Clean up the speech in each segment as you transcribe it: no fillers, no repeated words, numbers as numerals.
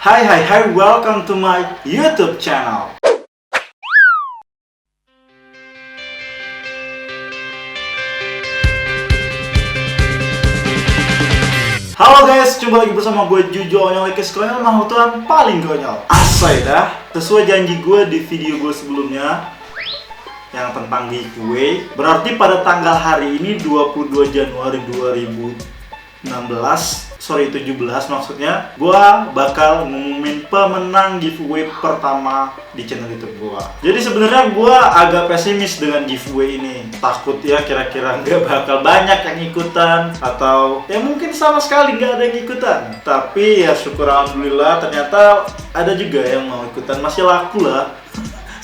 Hi, welcome to my YouTube channel. Halo guys, jumpa lagi bersama gue Jujo Onyolekes konyol mahutuan paling konyol. Asai dah, sesuai janji gue di video gue sebelumnya yang tentang giveaway. Berarti pada tanggal hari ini 22 Januari 17 maksudnya, gua bakal ngumumin pemenang giveaway pertama di channel YouTube gua. Jadi sebenarnya gua agak pesimis dengan giveaway ini. Takut ya kira-kira nggak bakal banyak yang ikutan, atau ya mungkin sama sekali nggak ada yang ikutan. Tapi ya syukur alhamdulillah ternyata ada juga yang mau ikutan, masih laku lah.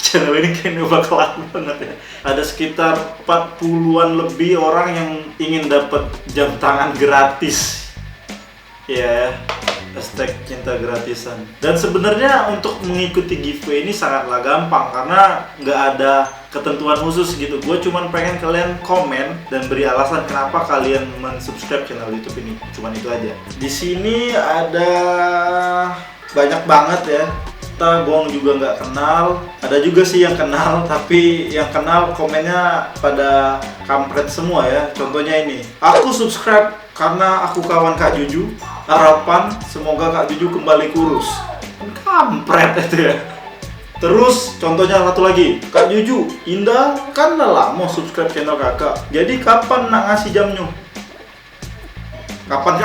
Channel ini kayaknya bakal laku banget ya. Ada sekitar 40-an lebih orang yang ingin dapat jam tangan gratis. Ya, hashtag cinta gratisan. Dan sebenarnya untuk mengikuti giveaway ini sangatlah gampang karena nggak ada ketentuan khusus gitu. Gue cuman pengen kalian komen dan beri alasan kenapa kalian mensubscribe channel YouTube ini. Cuman itu aja. Di sini ada banyak banget ya. Kita Gong juga nggak kenal. Ada juga sih yang kenal, tapi yang kenal komennya pada kampret semua ya. Contohnya ini, aku subscribe karena aku kawan Kak Juju. Harapan semoga Kak Juju kembali kurus. Kampret itu ya. Terus contohnya satu lagi, Kak Juju, Indah kan udah lama subscribe channel kakak. Jadi kapan nak ngasih jamnya? Kapan?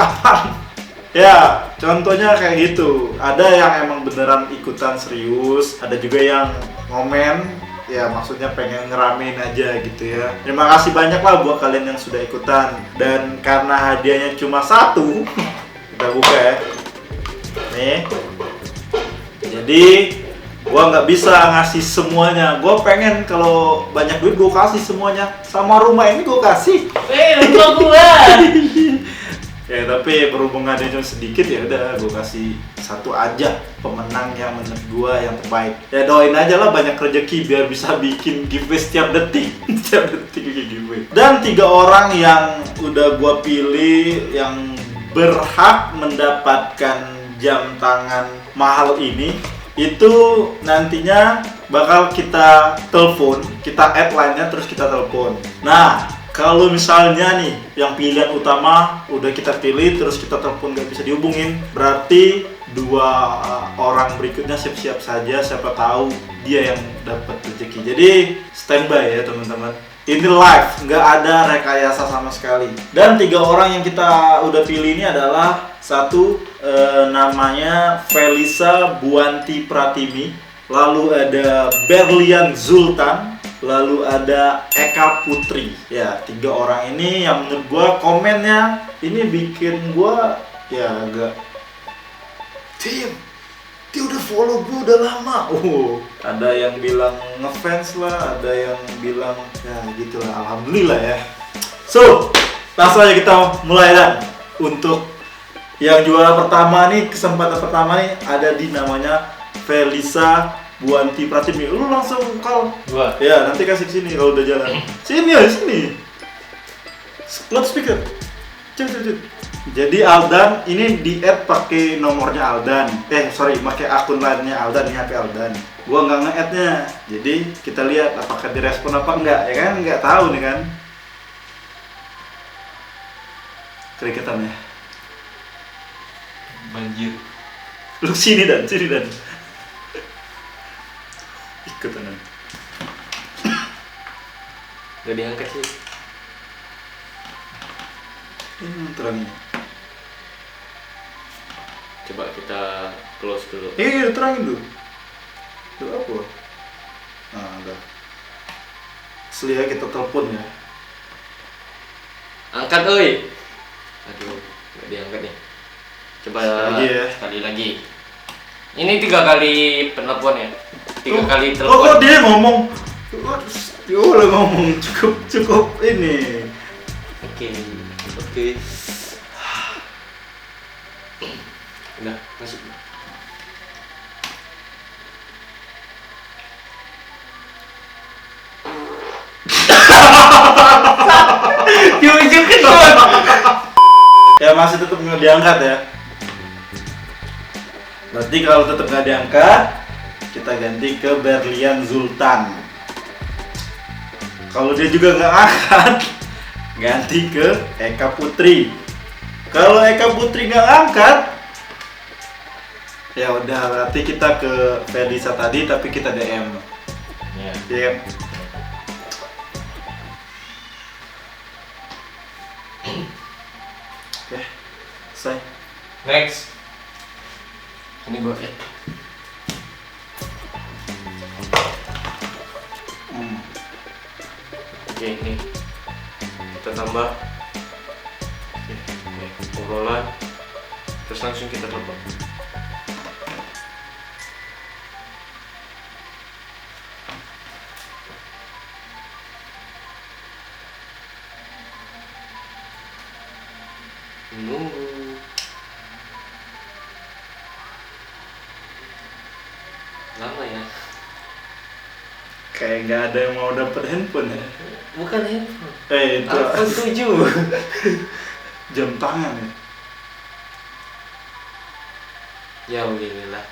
Ya, contohnya kayak gitu. Ada yang emang beneran ikutan serius, ada juga yang ngomen, ya maksudnya pengen ngeramein aja gitu ya. Terima kasih banyak lah buat kalian yang sudah ikutan. Dan karena hadiahnya cuma satu, kita buka ya. Nih. Jadi gua nggak bisa ngasih semuanya. Gua pengen kalau banyak duit gua kasih semuanya. Sama rumah ini gua kasih. Rumah gua. Ya tapi berhubung ada cuma sedikit ya udah gue kasih satu aja pemenang yang menurut gue yang terbaik. Ya doain aja lah banyak rezeki biar bisa bikin giveaway setiap detik. Setiap detik bikin giveaway. Dan 3 orang yang udah gue pilih yang berhak mendapatkan jam tangan mahal ini itu nantinya bakal kita telepon, kita add line-nya terus kita telepon. Nah, kalau misalnya nih yang pilihan utama udah kita pilih terus kita telepon nggak bisa dihubungin, berarti 2 orang berikutnya siap-siap saja, siapa tahu dia yang dapat rezeki. Jadi standby ya teman-teman. Ini live, nggak ada rekayasa sama sekali. Dan 3 orang yang kita udah pilih ini adalah satu namanya Felisa Buanti Pratimi, lalu ada Berlian Zultan, lalu ada Eka Putri. Ya, 3 orang ini yang menurut gua komennya ini bikin gua ya agak dia udah follow gua udah lama. Ada yang bilang ngefans lah, ada yang bilang ya gitulah. Alhamdulillah ya. So, langsung aja kita mulai dan untuk yang juara pertama nih, kesempatan pertama nih ada di namanya Felisa Buanti Pratimi. Lu langsung call Gua. ya, nanti kasih sini kalau udah jalan. Sini ya, sini. Loudspeaker. Cek. Jadi Aldan ini di-add pakai nomornya Aldan. Pakai akun lainnya Aldan, ini HP Aldan. Gua nggak nge-add-nya. Jadi kita lihat apakah direspon apa enggak, ya kan? Nggak tahu nih kan. Keriketan ya. Banjir. Lu sini dan. Ikutan. Gak diangkat sih. Ini terangnya. Coba kita close dulu. Terangin dulu. Itu apa? Nah, udah. Asli ya, kita telepon ya. Angkat oi. Aduh, gak diangkat nih. Coba sekali lagi. Ini 3 kali penelpon ya. 3 kali telepon. Kok dia ngomong? Dia udah ngomong cukup ini. Oke. Udah, masuk. Jujur kan. Ya masih tetap nggak diangkat ya. Berarti kalau tetap nggak diangkat, kita ganti ke Berlian Zultan. Kalau dia juga nggak angkat, ganti ke Eka Putri. Kalau Eka Putri nggak angkat, ya udah berarti kita ke Felisa tadi tapi kita DM. Ya. DM. Oke, selesai. Next. Ini gua Oke, ini kita tambah obrolan, terus langsung kita telepon. Nunggu. Lama ya? Kayak nggak ada yang mau dapet handphone ya? Bukan handphone. Itu iPhone 7. jam tangan ya? Ya beginilah.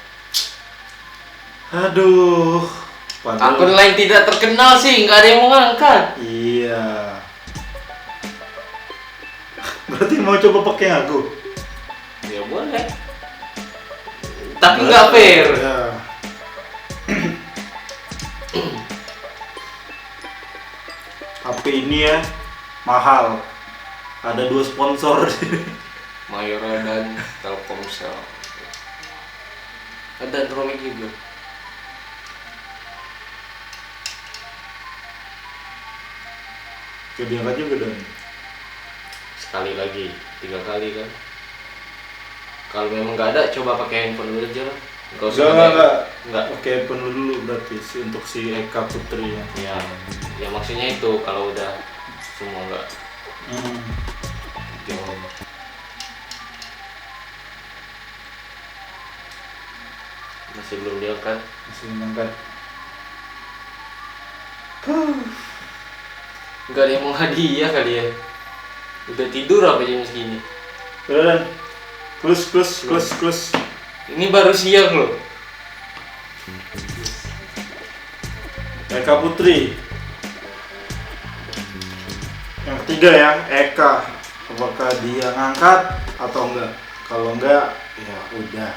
Aduh. Akun lain tidak terkenal sih, nggak ada yang mau ngangkat. Iya. Berarti mau coba pakai aku? Ya boleh. Tapi nggak fair. Ya. HP ini ya mahal. Ada 2 sponsor. Mayora dan Telkomsel. Ada Android juga. Diangkat juga dong. Sekali lagi, 3 kali kan. Kalau memang nggak ada, coba pakai handphone dulu aja lah. Nggak. Pakai handphone dulu berarti sih untuk si Eka Putri ya. Ya maksudnya itu kalau udah semua nggak. Jangan. Masih belum diangkat. Masih diangkat. Nggak ada yang mau hadiah kali ya. Udah tidur apa jam segini? Udah, close. Ini baru siang loh. Eka Putri. Yang ketiga ya, Eka. Apakah dia ngangkat atau enggak? Kalau enggak, ya udah.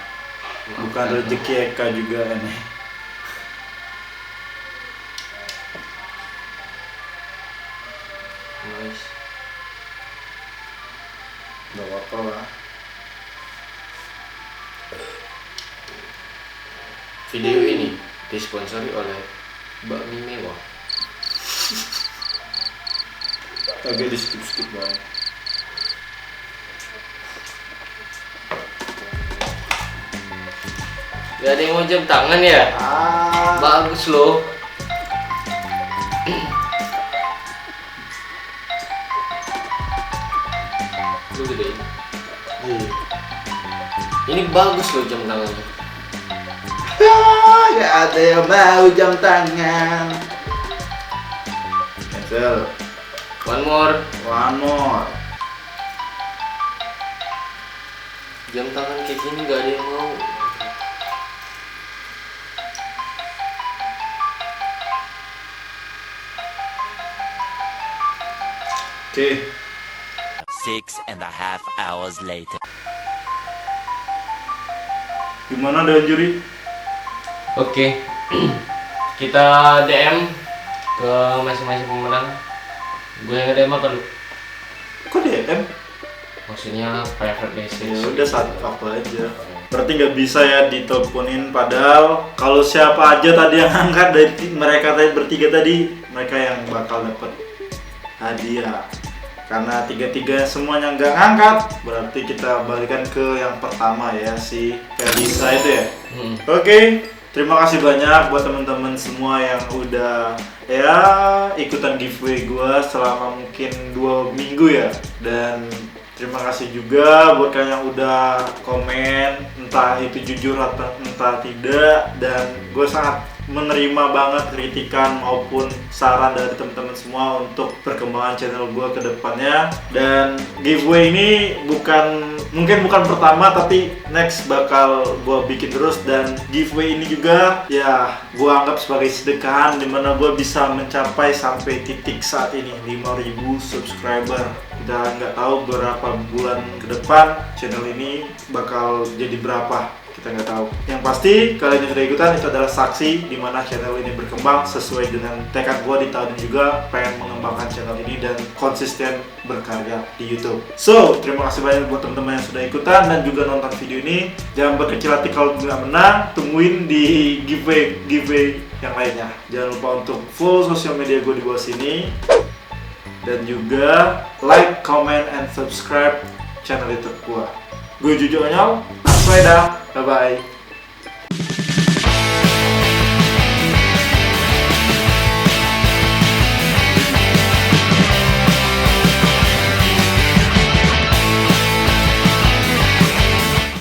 Bukan rezeki Eka juga ini. Nice. Gak apa-apa lah. Video ini disponsori oleh bakmi mewah. Agak di skip banget. Gak ada yang mau jam tangan ya? Bagus loh. Lu gede. Ini bagus loh jam tangannya. Gak ada yang mau jam tangan. Cancel. One more. Jam tangan kayak gini gak ada yang mau. Oke. 6.5 hours later. Gimana dengan juri? Oke. Kita DM ke masing-masing pemenang. Gue yang DM apa lu? Kok DM? Maksudnya private message. Ya udah apa aja. Berarti nggak bisa ya diteleponin, padahal kalau siapa aja tadi yang angkat dari mereka tadi bertiga tadi, mereka yang bakal dapet hadiah. Karena tiga-tiga semuanya nggak ngangkat, berarti kita balikan ke yang pertama ya, si Felisa itu ya. Oke, terima kasih banyak buat teman-teman semua yang udah ya ikutan giveaway gua selama mungkin 2 minggu ya. Dan terima kasih juga buat kalian yang udah komen, entah itu jujur atau entah tidak. Dan gue sangat menerima banget kritikan maupun saran dari teman-teman semua untuk perkembangan channel gue ke depannya. Dan giveaway ini mungkin bukan pertama, tapi next bakal gue bikin terus. Dan giveaway ini juga ya gue anggap sebagai sedekahan, dimana gue bisa mencapai sampai titik saat ini 5.000 subscriber. Kita nggak tahu berapa bulan ke depan channel ini bakal jadi berapa, kita nggak tahu. Yang pasti kalian yang sudah ikutan itu adalah saksi di mana channel ini berkembang sesuai dengan tekad gue di tahun ini juga pengen mengembangkan channel ini dan konsisten berkarya di YouTube. So, terima kasih banyak buat teman-teman yang sudah ikutan dan juga nonton video ini. Jangan berkecil hati kalau nggak menang, tungguin di giveaway yang lainnya. Jangan lupa untuk follow sosial media gue di bawah sini dan juga like, comment, and subscribe channel YouTube gue. Gue Jujo Onyol, bye bye.